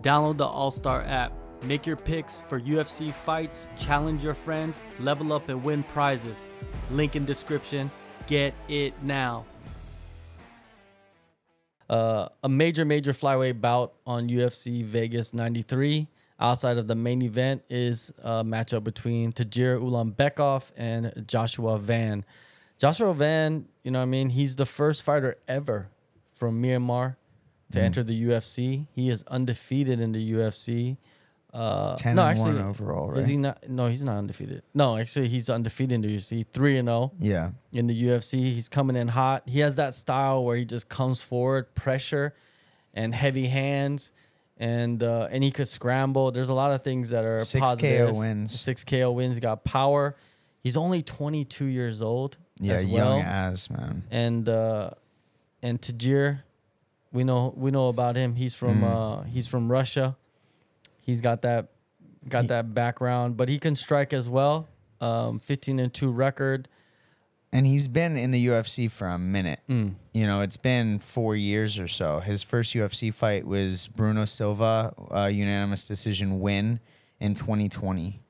Download the AllStar app. Make your picks for UFC fights, challenge your friends, level up and win prizes. Link in description. Get it now. A major flyweight bout on UFC Vegas 93. Outside of the main event is a matchup between Tagir Ulanbekov and Joshua Van. Joshua Van, you know what I mean? He's the first fighter ever from Myanmar to enter the UFC. He is undefeated in the UFC. 10-1 overall, right? Is he not? No, he's not undefeated. No, actually, he's undefeated in the UFC. 3-0. Yeah. In the UFC, he's coming in hot. He has that style where he just comes forward, pressure, and heavy hands, and he could scramble. There's a lot of things that are 6 positive. KO wins. 6 KO wins. He got power. He's only 22 years old. Yeah, as well. young as, man. And Tagir, we know about him. He's from Russia. He's got that background, but he can strike as well. 15-2 record. And he's been in the UFC for a minute. You know, it's been 4 years or so. His first UFC fight was Bruno Silva, unanimous decision win in 2020.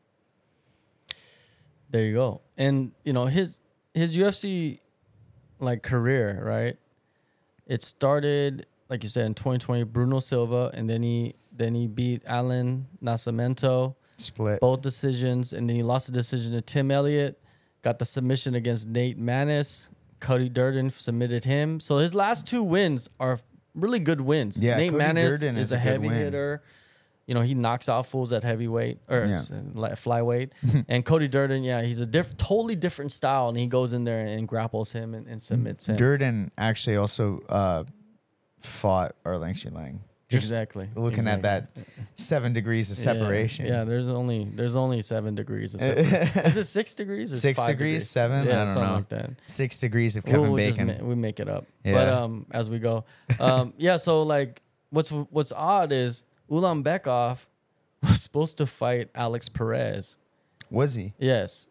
There you go. And you know his UFC like career, right? It started, like you said, in 2020, Bruno Silva, and then he beat Alan Nascimento. Split. Both decisions, and then he lost the decision to Tim Elliott. Got the submission against Nate Maness. Cody Durden submitted him. So his last 2 wins are really good wins. Yeah, Nate Cody Maness Durden is is a a good heavy win. hitter. You know, he knocks out fools at heavyweight or flyweight. And Cody Durden, yeah, he's a totally different style, and he goes in there and grapples him and submits him. Durden actually also fought Erlang Lang. Exactly. Looking at that 7 degrees of separation. Yeah, there's only 7 degrees of separation. Is it 6 degrees or 6 5 degrees? 7? Yeah, I don't something know. like that. 6 degrees of Kevin Bacon. We make it up. Yeah. But as we go. Yeah, so like what's odd is Ulanbekov was supposed to fight Alex Perez. Was he? Yes.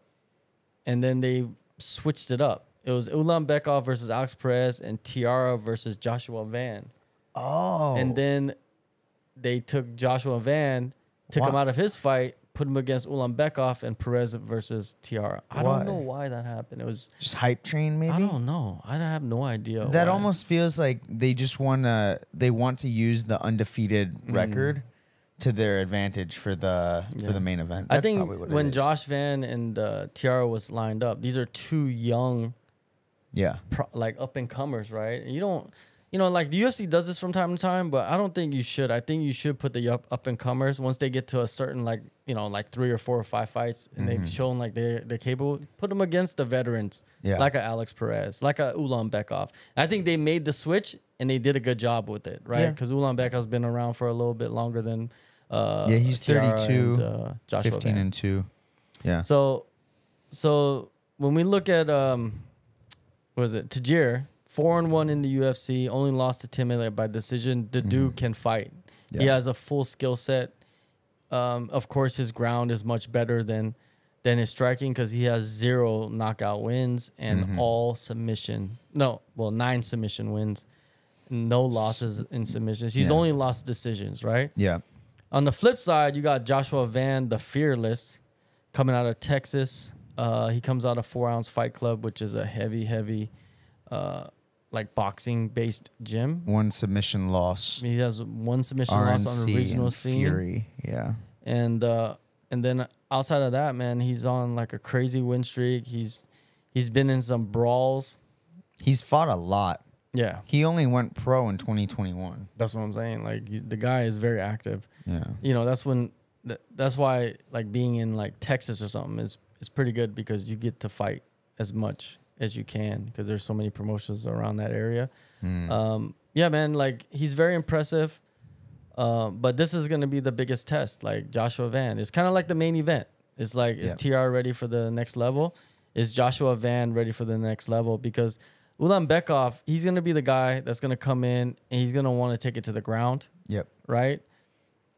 And then they switched it up. It was Ulanbekov versus Alex Perez and Tiara versus Joshua Van. Oh. And then they took Joshua Van, took him out of his fight, put him against Ulanbekov and Perez versus Tiara. I don't know why that happened. It was just hype train, maybe? I don't know. I have no idea. That why. almost feels like they just want to use the undefeated record to their advantage for the main event. That's I think probably what when it is. Josh Van and Tiara was lined up, these are 2 young, like up and comers, right? You don't, like the UFC does this from time to time, but I don't think you should. I think you should put the up and comers once they get to a certain like 3 or 4 or 5 fights and they've shown like they're capable. Put them against the veterans, like a Alex Perez, like a Ulanbekov. I think they made the switch and they did a good job with it, right? Because Ulanbekov's been around for a little bit longer than. He's Tiara 32, and, Joshua 15-2. Yeah. So when we look at Tagir, 4-1 in the UFC, only lost to Tim Elliott by decision. The dude can fight. Yeah. He has a full skill set. Of course, his ground is much better than his striking because he has 0 knockout wins and 9 submission wins. No losses in submissions. He's only lost decisions, right? Yeah. On the flip side, you got Joshua Van, the Fearless, coming out of Texas. He comes out of 4 Ounce Fight Club, which is a heavy, like boxing-based gym. 1 submission loss. He has 1 submission loss on the regional scene. Fury. Yeah. And then outside of that, man, he's on like a crazy win streak. He's been in some brawls. He's fought a lot. Yeah. He only went pro in 2021. That's what I'm saying. Like the guy is very active. Yeah. That's why like being in like Texas or something is pretty good because you get to fight as much as you can because there's so many promotions around that area. Yeah, man, like he's very impressive. But this is going to be the biggest test. Like Joshua Van, it's kind of like the main event. It's like, is TR ready for the next level? Is Joshua Van ready for the next level? Because Ulanbekov, he's going to be the guy that's going to come in and he's going to want to take it to the ground. Yep. Right?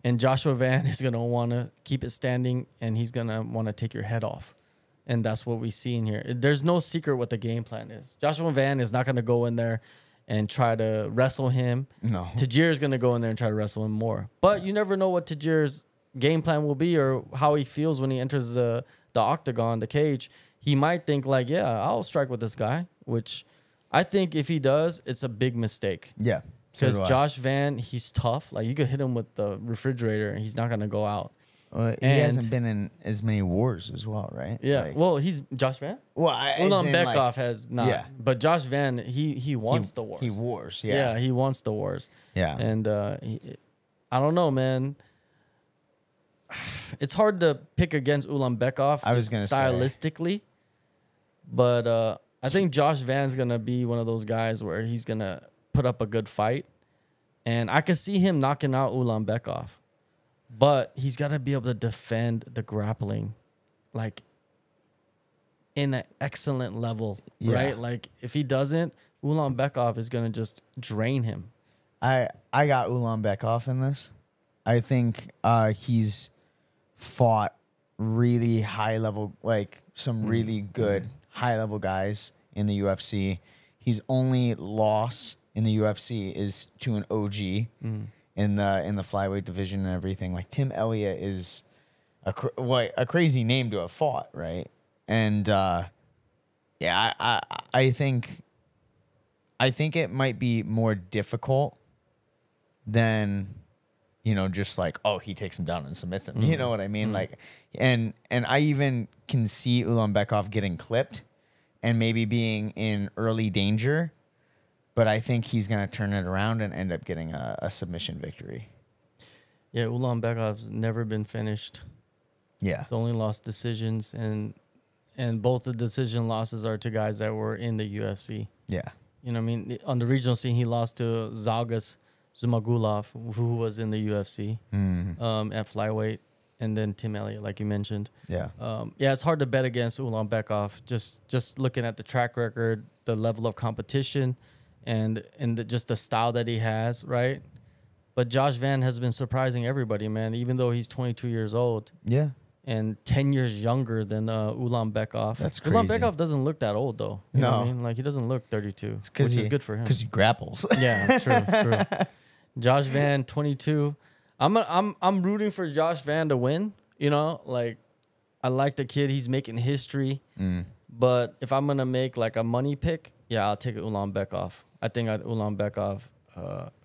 And Joshua Van is going to want to keep it standing and he's going to want to take your head off. And that's what we see in here. There's no secret what the game plan is. Joshua Van is not going to go in there and try to wrestle him. No. Tagir is going to go in there and try to wrestle him more. But you never know what Tagir's game plan will be or how he feels when he enters the octagon, the cage. He might think like, yeah, I'll strike with this guy, which I think if he does, it's a big mistake. Yeah. Because Josh Van, he's tough. Like, you could hit him with the refrigerator and he's not going to go out. He hasn't been in as many wars as well, right? Yeah. Like, well, he's Josh Van? well, Ulanbekov has not. Yeah. But Josh Van, he wants the wars. He wars, Yeah, he wants the wars. Yeah. And I don't know, man. It's hard to pick against Ulanbekov I was gonna stylistically. But I think Josh Van's going to be one of those guys where he's going to put up a good fight. And I could see him knocking out Ulanbekov. But he's got to be able to defend the grappling, like, in an excellent level, right? Like, if he doesn't, Ulanbekov is going to just drain him. I got Ulanbekov in this. I think he's fought really high level, like some really good high level guys in the UFC. His only loss in the UFC is to an OG in the flyweight division and everything. Like, Tim Elliott is a crazy name to have fought, right? And I think it might be more difficult than, you know, just like, oh, he takes him down and submits him. You know what I mean? Like, and I even can see Ulanbekov getting clipped and maybe being in early danger, but I think he's going to turn it around and end up getting a submission victory. Yeah, Ulanbekov's never been finished. Yeah. He's only lost decisions, and both the decision losses are to guys that were in the UFC. Yeah. You know what I mean? On the regional scene, he lost to Zalgas Zumagulov, who was in the UFC at flyweight, and then Tim Elliott, like you mentioned. Yeah. Yeah, it's hard to bet against Ulanbekov. Just looking at the track record, the level of competition, and just the style that he has, right? But Josh Van has been surprising everybody, man, even though he's 22 years old. Yeah. And 10 years younger than Ulanbekov. That's crazy. Ulanbekov doesn't look that old, though. You know what I mean? Like, he doesn't look 32, which is good for him. Because he grapples. Yeah, true. Josh Van, 22. I'm rooting for Josh Van to win. You know, like, I like the kid. He's making history. But if I'm gonna make like a money pick, yeah, I'll take Ulanbekov. I think Ulanbekov,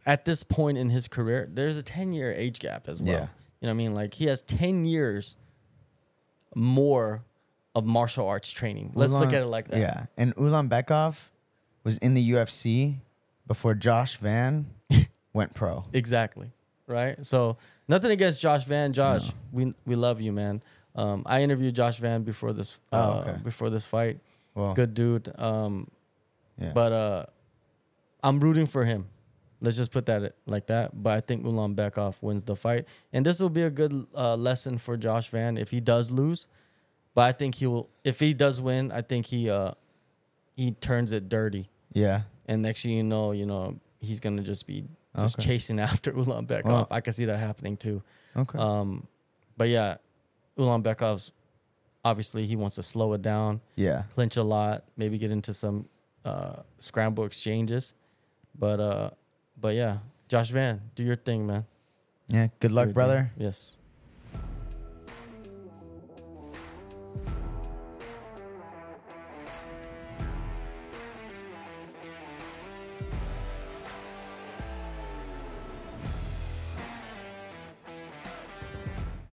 at this point in his career, there's a 10-year age gap as well. Yeah. You know what I mean? Like, he has 10 years more of martial arts training. Let's look at it like that. Yeah, and Ulanbekov was in the UFC before Josh Van went pro. Exactly. Right? So, nothing against Josh Van. Josh, we love you, man. I interviewed Josh Van before this before this fight. Well, good dude. yeah. But I'm rooting for him. Let's just put that like that. But I think Ulanbekov wins the fight. And this will be a good lesson for Josh Van if he does lose. But I think he will. If he does win, I think he turns it dirty. Yeah. And next thing you know, he's gonna just be chasing after Ulanbekov. Well, I can see that happening too. Okay. But yeah, Ulanbekov's obviously he wants to slow it down. Yeah. Clinch a lot, maybe get into some scramble exchanges. But yeah, Josh Van, do your thing, man. Yeah. Good luck, brother. Yes.